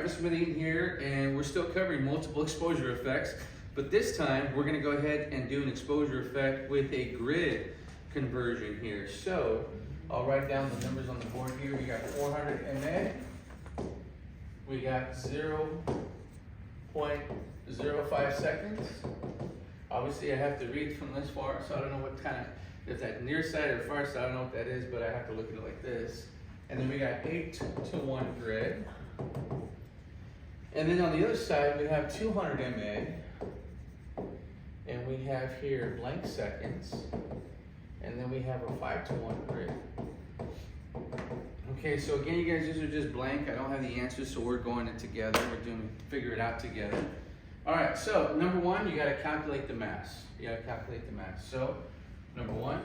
Mr. Medine here, and we're still covering multiple exposure effects, but this time we're going to go ahead and do an exposure effect with a grid conversion here. So I'll write down the numbers on the board here. We got 400 mA, we got 0.05 seconds. Obviously I have to read from this far, so I don't know what kind of, if that near side or far side, I don't know what that is, but I have to look at it like this. And then we got 8-to-1 grid. And then on the other side, we have 200 mA. And we have here blank seconds. And then we have a 5-to-1 grid. Okay, so again, you guys, these are just blank. I don't have the answers, so we're going it together. We're doing figure it out together. All right, so number one, you got to calculate the mass. You got to calculate the mass. So number one,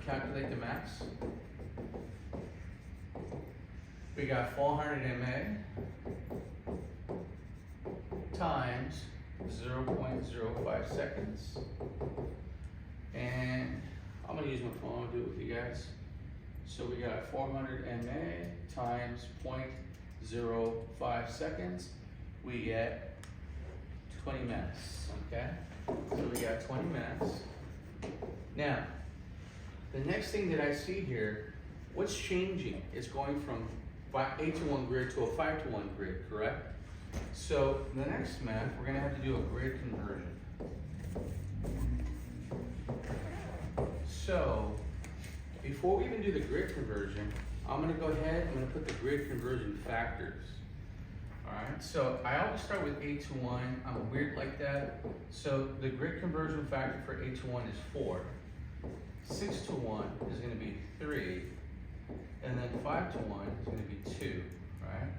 calculate the mass. We got 400 mA times 0.05 seconds. And I'm going to use my phone to do it with you guys. So we got 400 mA times 0.05 seconds. We get 20 mass, okay? So we got 20 mass. Now, the next thing that I see here, what's changing? It's going from 8-to-1 grid to a 5-to-1 grid, correct? So the next math, we're gonna have to do a grid conversion. So before we even do the grid conversion, I'm gonna go ahead, I'm gonna put the grid conversion factors. All right, so I always start with 8-to-1. I'm weird like that. So the grid conversion factor for 8-to-1 is 4. 6-to-1 is gonna be 3. And then 5-to-1 is going to be 2, right?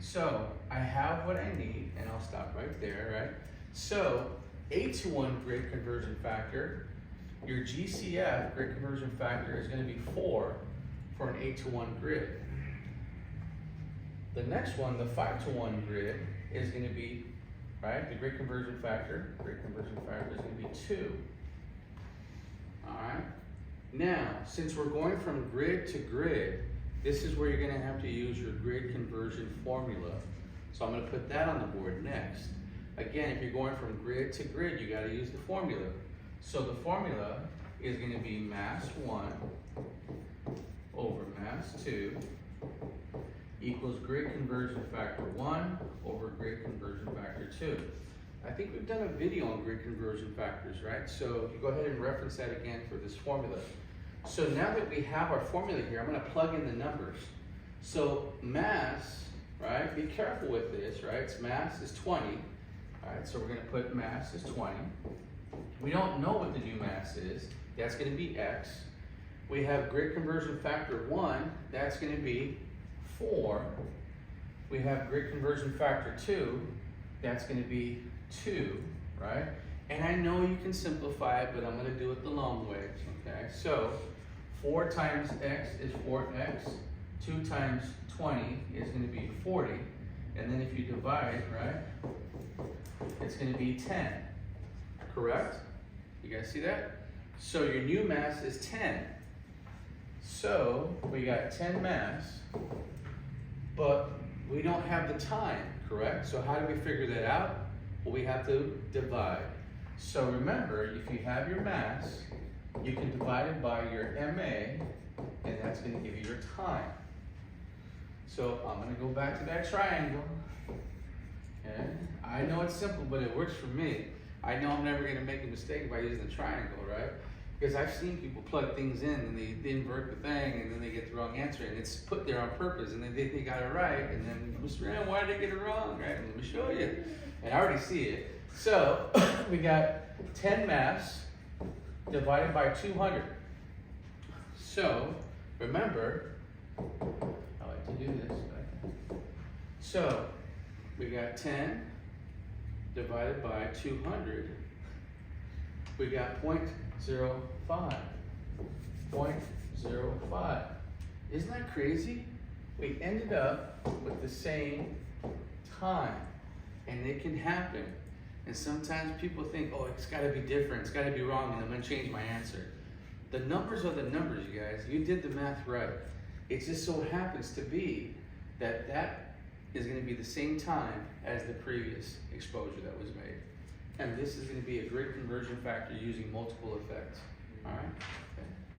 So I have what I need, and I'll stop right there, right? So 8-to-1 grid conversion factor, your GCF, grid conversion factor, is going to be 4 for an 8-to-1 grid. The next one, the 5-to-1 grid, is going to be, right, the grid conversion factor is going to be 2. All right? Now, since we're going from grid to grid, this is where you're going to have to use your grid conversion formula. So I'm going to put that on the board next. Again, if you're going from grid to grid, you got to use the formula. So the formula is going to be mass 1 over mass 2 equals grid conversion factor 1 over grid conversion factor 2. I think we've done a video on grid conversion factors, right? So you go ahead and reference that again for this formula. So now that we have our formula here, I'm going to plug in the numbers. So mass, right? Be careful with this, right? It's mass is 20. All right, so we're going to put mass is 20. We don't know what the new mass is. That's going to be X. We have grid conversion factor 1. That's going to be 4. We have grid conversion factor 2. That's going to be 2, right? And I know you can simplify it, but I'm going to do it the long way, okay? So 4 times X is 4X, 2 times 20 is going to be 40, and then if you divide, right, it's going to be 10, correct? You guys see that? So your new mass is 10. So we got 10 mass, but we don't have the time, correct? So how do we figure that out? Well, we have to divide. So remember, if you have your mass, you can divide it by your MA, and that's going to give you your time. So I'm going to go back to that triangle. Okay? I know it's simple, but it works for me. I know I'm never going to make a mistake by using the triangle, right? Because I've seen people plug things in and they invert the thing and then they get the wrong answer, and it's put there on purpose and then they think they got it right, and then, Mr. Rand, why did they get it wrong? Right? Let me show you. And I already see it. So we got 10 mass divided by 200. So remember, I like to do this. So we got 10 divided by 200. We got 0.05. 0.05. Isn't that crazy? We ended up with the same time. And it can happen. And sometimes people think, oh, it's got to be different, it's got to be wrong, and I'm going to change my answer. The numbers are the numbers, you guys. You did the math right. It just so happens to be that that is going to be the same time as the previous exposure that was made. And this is going to be a grid conversion factor using multiple effects. All right?